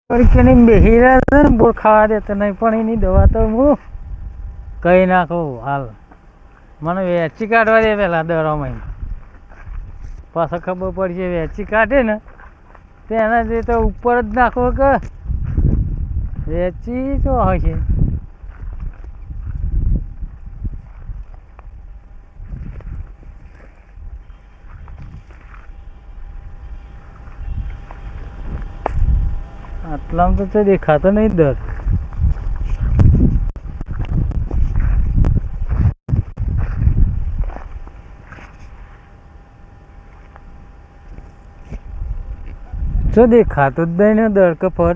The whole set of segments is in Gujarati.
તડકેની બેહી રહ્યા છે ને બોર ખાવા દેતો નહીં પણ એની દવા તો હું કહી નાખું હાલ મને વેચી કાઢવા દે પેલા દરમાં પાછા ખબર પડશે વેચી કાઢે ને તેના જે તો ઉપર જ નાખો કે વેચી તો હશે આટલામાં તો દેખાતો નહીં દર જો દેખાતો જ નહીં ને દર કે પર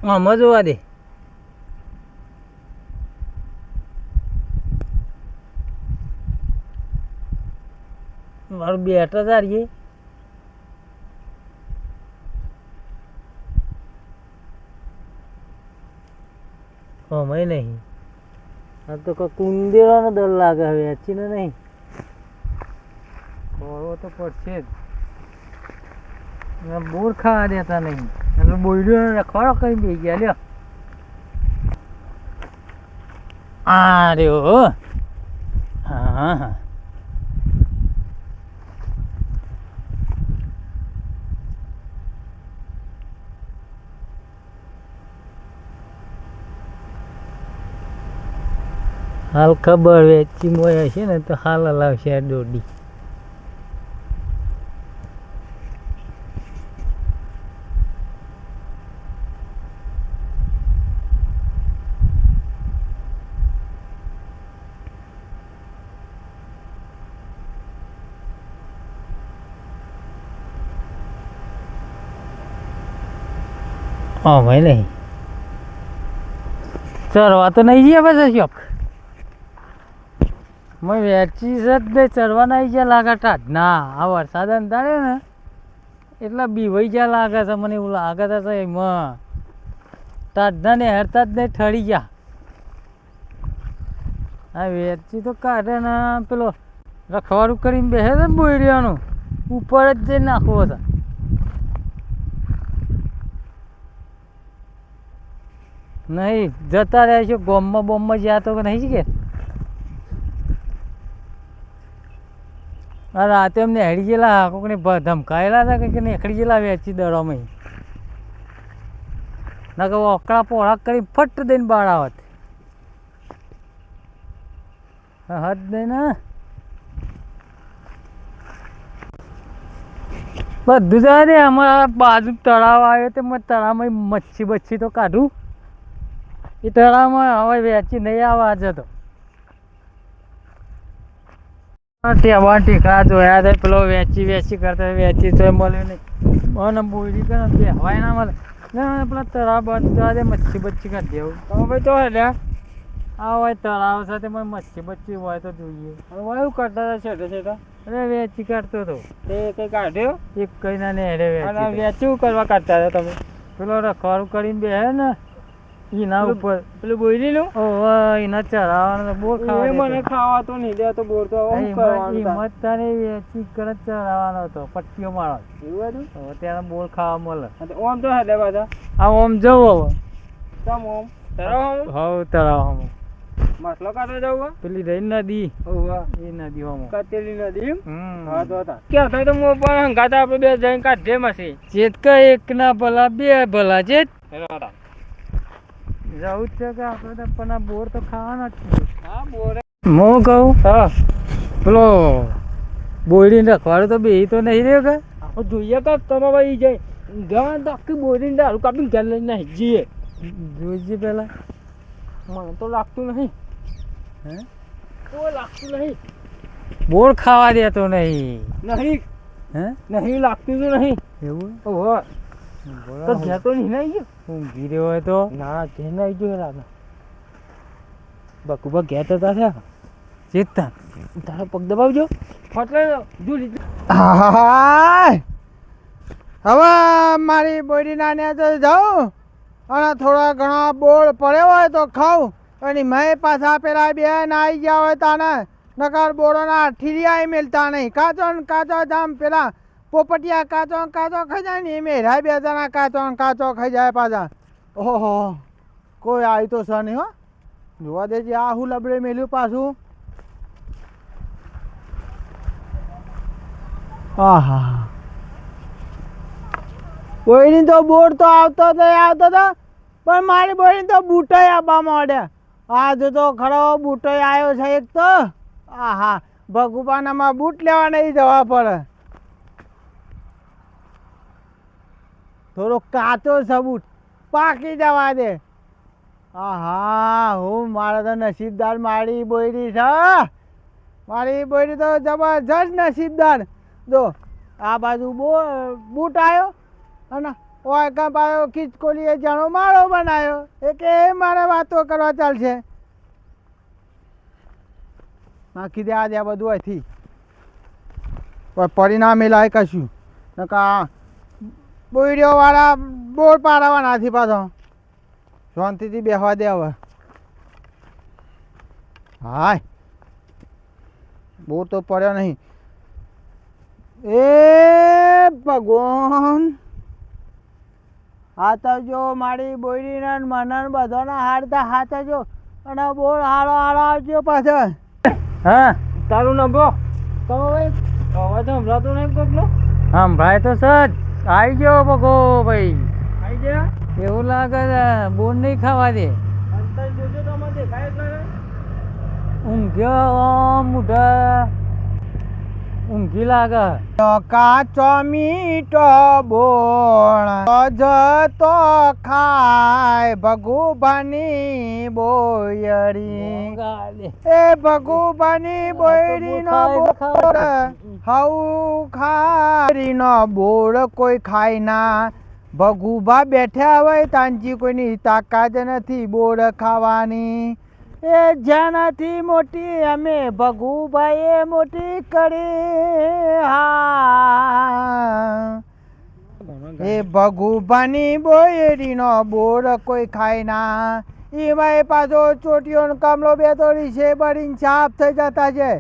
આમાં જોવા દે મારું બેટ જ હારીએ આમાંય નહીં આ તો કુંદેરાનો દર લાગે હવે વેચીને નહીં ખોરવો તો પડશે જ બોર ખાવા દેતા નહીં એટલે બોયડો રખવાડો કરી બે ગયા લ્યો આ રહ્યો હા હા હાલ ખબર વેચી મોય હશે ને તો હાલ હલાવશે આ દોડી ભાઈ નહીં ચરવા તો નહીં ગયા પછી શોખ મેં વેચી છે જ નહીં ચરવા નહીં ગયા લાગે ટાટ ના આ વરસાદ અંધારે ને એટલા બીવાઈ ગયા લાગે છે મને એવું લાગે છે એમાં ટાટના ને હેરતા જ નહીં ઠરી ગયા આ વેચી તો કાઢે ને પેલો રખવાડું કરીને બેસે છે ને બોયડિયાનું ઉપર જ જઈને નાખવો છે નહીં જતા રહે છે ગોમમાં બોમમાં જ્યાં તો નહીં કે આ રાતે અમને હેડી ગયેલા કોકને ધમકાયેલા હતા કે નેકડી ગયેલા વેચી દરોમાં ના કે ઓકળા પોળા કરી ફટ દઈને બાળ આવત હદ નહીં ને બધું જાય ને અમારા બાજુ તળાવ આવ્યો તો મેં તળાવમાં મચ્છી બચ્છી તો કાઢું એ તળાવમાં હવે વેચી નહીં આવવા આજે તો ટેવા ટીકા જોયા હતા પેલો વેચી કરતા વેચી તો મળ્યું નહીં અને બોયડી કરે બેહવાય ના મળે ને પેલા તળાવ બાજુ મચ્છી બચ્છી કરી દેવું તમે ભાઈ તો હેલ્યા આ હોય તળાવ સાથે મચ્છી બચ્છી હોય તો જોઈએ હવે એવું કરતા હતા છેટા છેટા અરે વેચી કાઢતો હતો તે કંઈ કાઢ્યો એક કઈ ના ને વેચી કરવા કાઢતા હતા તમે પેલો રખવાડું કરીને બેહે ને એના ઉપર પેલું બોયડીનું એના ચરાવવાનું બોર ખાવા મને ખાવા તો નહીં દે તો બોર તો હિંમત તારે વેચી કરે ચરાવવાનો હતો પટ્ટીઓ મારો એવું હતું ત્યારે બોર ખાવા મળે ઓમ તો હેડે પાછા આ ઓમ જવો તમ ઓમ તરાવ હવ તરાવ મસલો કાઢવા જવું પેલી રહી નદી એ નદી ઓમ કતેલી નદી હા તો હતા ક્યાં થાય તો મો પણ હંગાતા આપણે બે જઈને કાઢે મસી ચેતકા એક ના ભલા બે ભલા ચેત જવું જ છે કે આપણે તો પણ આ બોર તો ખાવાનો જ છે હા બોર હું કહું હા પેલો બોયડીને રખવાડું તો બે તો નહીં રહ્યો કે આપણે જોઈએ કે તમે ભાઈ જાય ગવા તો આખી બોયડીને દારૂ કાપીને ઘર લઈને નહીં જઈએ જોઈજે પેલા મને તો લાગતું નહીં હે કોઈ લાગતું નહીં બોર ખાવા દેતો નહીં હે નહીં લાગતું તો નહીં એવું ઓહો તો ઘેર તો નહીં આવી ગયો ઊંઘી રહ્યો હોય તો ના ઘેર ના આવી ગયો લાગે બકુબા ઘેર તો થયા ચેતતા તારો પગ દબાવજો ફટલે જુલી હવે મારી બોડી નાને તો જાઉં અને થોડા ઘણા બોળ પડ્યો હોય તો ખાઉં અને મેં પાછા પેલા બે ના આવી ગયા હોય તાને નકર બોરોના ઠીરિયા મેલતા નહીં કાચો ને કાચો જામ પેલા પોપટિયા કાચો ને કાચો ખાઈ જાય ને એમ હેરાય બે જણા કાચો ને કાચો ખાઈ જાય પાછા. ઓહો કોઈ આવી તો છે નહીં હો. જોવા દેજે આ હું લબડે મેલ્યું પાછું. આહા બોયની તો બોર તો આવતો પણ મારી બોયની તો બૂટાઈ આવવા માંડ્યા. આજ તો ખરો બૂટાઈ આવ્યો છે એક તો. આહા ભગુપાનામાં બૂટ લેવા નહીં જવા પડે. થોડો કાચો સબૂત પાકી જવા દે. આહા હું મારા તો નસીબદાર મારી બોયરી છે. મારી બોયરી તો જબરજસ્ત નસીબદાર. જો આ બાજુ બૂટ આવ્યો અને ઓય કાં પાછો ખીચકોલીએ જાણો માળો બનાવ્યો. કે મારે વાતો કરવા ચાલશે. નાખી દે આ બધું અહીંથી પરિણામે લાય કશું નકા બોયરીઓ વાળા બોર પાડવાના નથી પાછો. શાંતિથી બેસવા દે હવે. હાય બોર તો પડ્યો નહીં. એ ભગવાન હાથ જો મારી બોયરીના મને બધાના હારતા હાથ જો અને બોર હારો આવજો પાછળ. હા તારું નંબો તમે ભાઈ અવાજ સંભળાતો નહીં કોકનો. સંભળાય તો સર આવી ગયો બગો ભાઈ. આવી ગયા એવું લાગે છે બોર નહીં ખાવા દે. અંતર જોજો તમે દેખાય જ લાગે. ઊંઘ્યો મોઢા ઊંઘી લાગે. કાચો મીઠો બોળ જતો ખાય ભગુભાની બોયરી. એ ભગુભાની બોયરી નો બોળ હઉ ખારી નો બોળ કોઈ ખાય ના. ભગુભા બેઠ્યા હોય તાંજી કોઈની તાકાત નથી બોળ ખાવાની. એ જેનાથી મોટી અમે ભગુભાઈએ મોટી કરી. હા એ ભગુભાની બોયરીનો બોર કોઈ ખાય ના. એમાં પાછો ચોટીઓ કમલો બે તો રીસે બળીને સાફ થઈ જતા છે.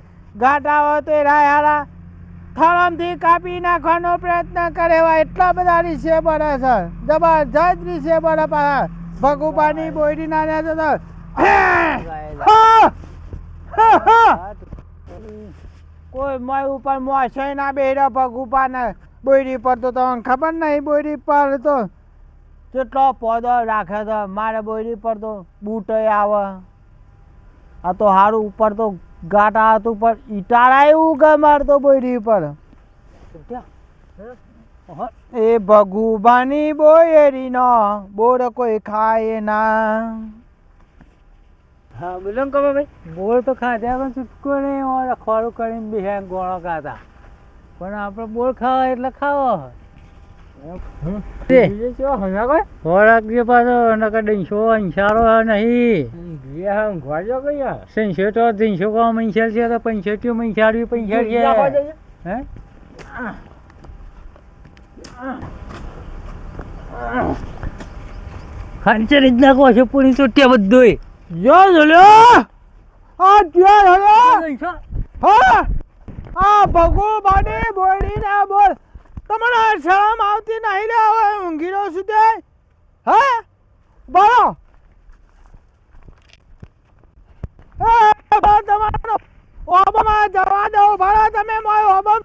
ઘાટા હોય તો રાય હારા થળમથી કાપી નાખવાનો પ્રયત્ન કરે હોય એટલા બધા રીસે બળે છે. જબરજસ્ત રીસે બળે પાછા ભગુભાની બોયરી ના જતા. કોઈ મોય ઉપર મોસે ના બેરા ભગુપા ને બોયરી પર તો તમને ખબર નહીં. બોયરી પર તો કેટલો પોદો રાખે છે. મારે બોયરી પર તો બૂટ આવે. આ તો સારું ઉપર તો ગાટા હતું પણ ઈટાળા એવું કે મારે તો બોયરી પર. એ ભગુબાની બોયરી નો બોર કોઈ ખાય ના. હા બોલો ને કમા ભાઈ. બોર તો ખાધા પણ છૂટકો નહીં હોય. ખોરું કરીને બી હે ગોળો ખાતા પણ આપણે બોર ખાવા એટલે ખાવો. ખોરાક જે પાછો નકર ડંસો અંસારો નહીં. સંસો તો 300 કો મંસર છે તો 65 મંસાડ્યું 65 છે. હે ખાંચર જ નાખો છો પૂરી ચોટ્યા બધું. જો જોલ્યો આ જ્યાં હળ્યો હા આ ભગુબાની બોયરી ના બોલ. તમને શરમ આવતી નહીં લે. હવે ઊંઘી રહ્યો છું તે. હે બોલો તમારો ઓબામાં જવા દો. ભલા તમે મારો ઓબમ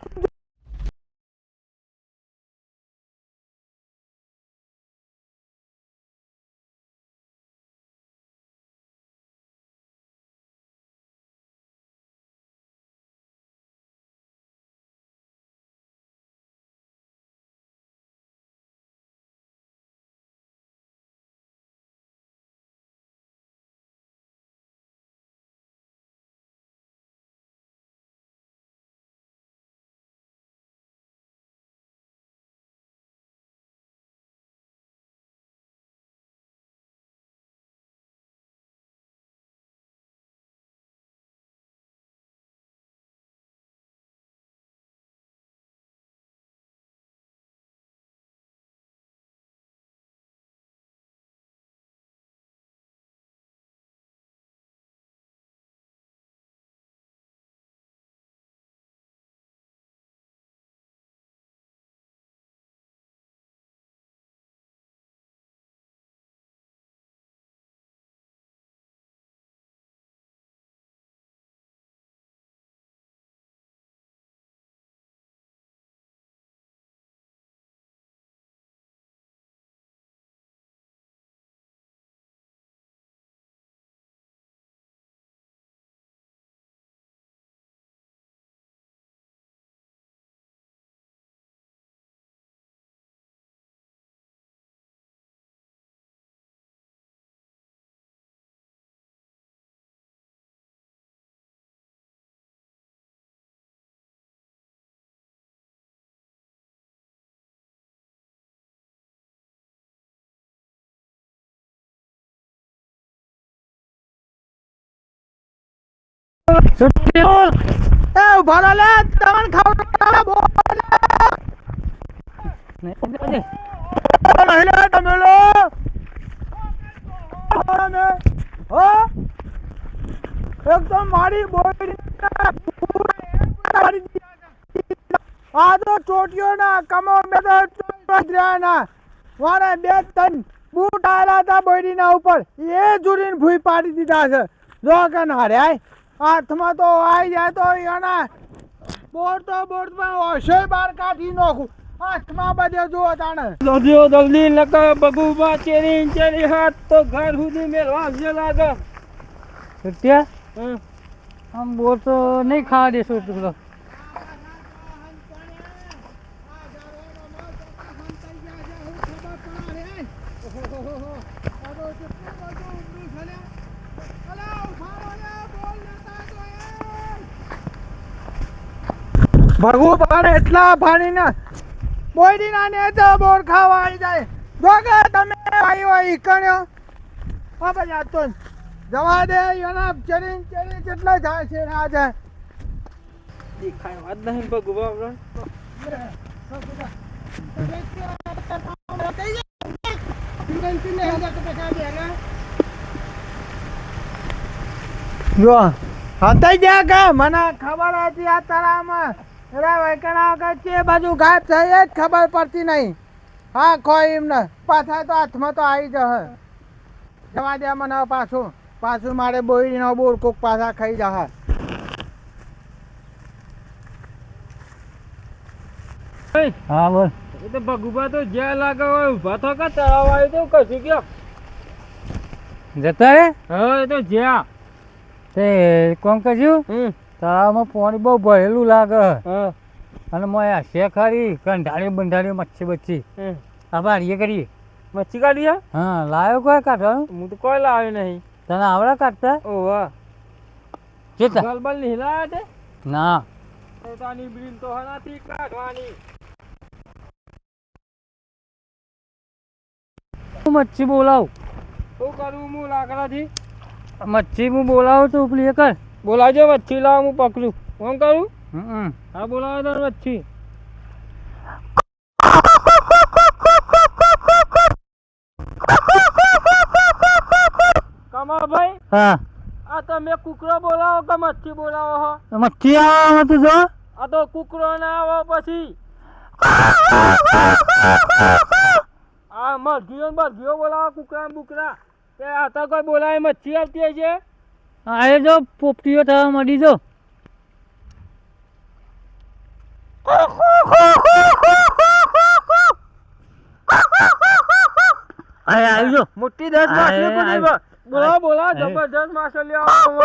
છૂટી બોલ. એ ઉભા રહો લે, તમને ખબર બોલ નહીં, લે તમે લો હો એકદમ મારી બોડી આ તો ચોટીઓ ના કમો મેં તો ચોટરા ના મારે 2-3 બૂટ આવેલા હતા બોડીના ઉપર એ જુરીને ભૂઈ પાડી દીધા છે જો કે ના રે હાથમાં તો આવી જાય તો એના બોટ પણ ઓછો બાર કાઢી નાખું હાથમાં બધે જો તાણે જલ્દી નકર બગુબા ચેરી હાથ તો ઘર સુધી મેળવા આવશે લાગે. ત્યાં આમ બોર તો નહીં ખાવા દેશો ટુકડો. ભગવાન એટલા ભાડીને બોયડીના ને તો બોર ખાવા આવી જાય જો કે તમે આવ્યો ઈકણ્યો હા ભાઈ આ તો જવા દે એના ચરી કેટલા જાય છે આ જાય ખાય વાત નહીં બગુબા જો હતાઈ ગયા કે મને ખબર હતી આ તળાવમાં એરા વૈકણા વગર છે બાજુ ઘાટ છે એ જ ખબર પડતી નહીં હા કોઈ એમને પાછા તો હાથમાં તો આવી જશે જવા દે મને પાછું મારે બોયડીનો બોર કોક પાછા ખાઈ જશે હા બોલ. એ તો બગુબા તો જ્યાં લાગે હોય ઉભા થો કે તળાવ આવ્યું તો કશું ગયો જતા રે. હા એ તો જ્યાં તે કોણ કર્યું તળાવમાં પાણી બહુ ભરેલું લાગે અને મોય હશે ખરી કંઢાળી બંધાળી મચ્છી બચ્છી આ બારીએ કરીએ મચ્છી કાઢીએ. હા લાવ્યો કોઈ કાઢવાનું? હું તો કોઈ લાવ્યો નહીં. તને આવડે કાઢતા? ઓવા કેટલા ગલબલ નહીં લાવ્યા તે? ના પોતાની બ્રીલ તો હનાથી કાઢવાની. મચ્છી બોલાવ. શું કરું હું લાકડાથી? મચ્છી હું બોલાવું તો ઉપલી એ કર. બોલાવજો મચ્છી લાવ હું પકડું. કોણ કરું? હા બોલાવો તો મચ્છી. કમાભાઈ હા આ તમે કુકરો બોલાવો કે મચ્છી બોલાવો હો? મચ્છી આવે તું જો. આ તો કુકરો ના આવો પછી આ મરઘીઓ બોલાવો કુકરા બુકરા તે આ તો કોઈ બોલાવે મચ્છી આવતી છે. હા એ જો પોપટીઓ થવા મળી જો. આવી જો મોટી 10 માછલી પડી બોલાવો જબરજસ્ત માછલી આવો.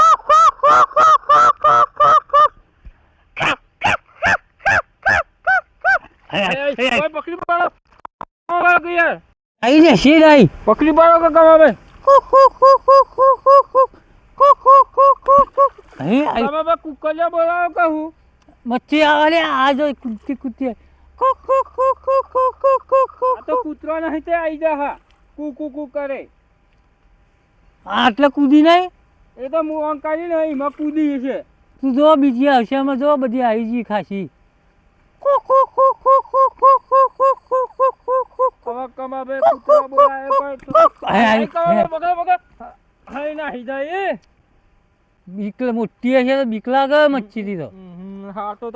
પકડી પાડો આવી જાય શેર આવી પકડી પાડો કે કમા ભાઈ કુકરિયા બોલાવો કહું મચ્છી આવે આ જો કુદતી તો કૂતરો નહીં તે આવી જા હા કુ કરે આટલે કૂદી નહીં એ તો હું અંકારી નહીં એમાં કૂદી છે. તું જો બીજી આવશે એમાં જો બધી આવી ગઈ ખાસી. બીક મોટી હશે તો બીક લાગે મચ્છી થી તો. હા તો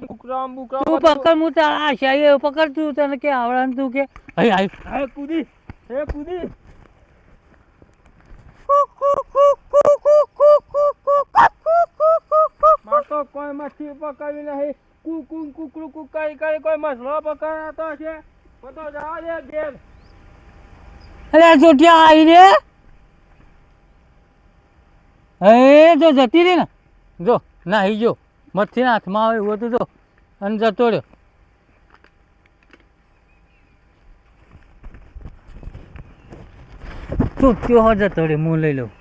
કુકરા બુકરા તું પકડ હું તારા આશા પકડ તું તને કે આવડે તું કે કૂદી હે કૂદી તો કોઈ મચ્છી પકડવી નહીં કુકરું કુકાઈ કરી કોઈ મસલો પકડાતો છે તો જવા દે ઘેર. અરે ચોટિયા આવી રે એ જો જતી રહી ને જો નાહી જો મચ્છી હાથમાં આવે એવું હતું જો અને જતો રહ્યો. ચોટ્યો હો જતો રહ્યો હું લઈ લઉં.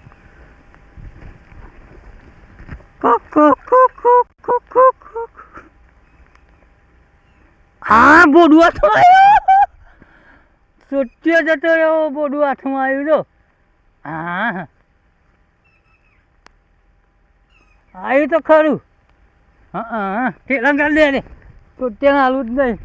હા બોડું હાથમાં આવ્યું ચોટ્યો જતો રહ્યો બોડું હાથમાં આવ્યું જો. હા આવ્યું તો ખરું હા હા ઠેલા કરી દે છૂટ્યાને હાલવું જ નહીં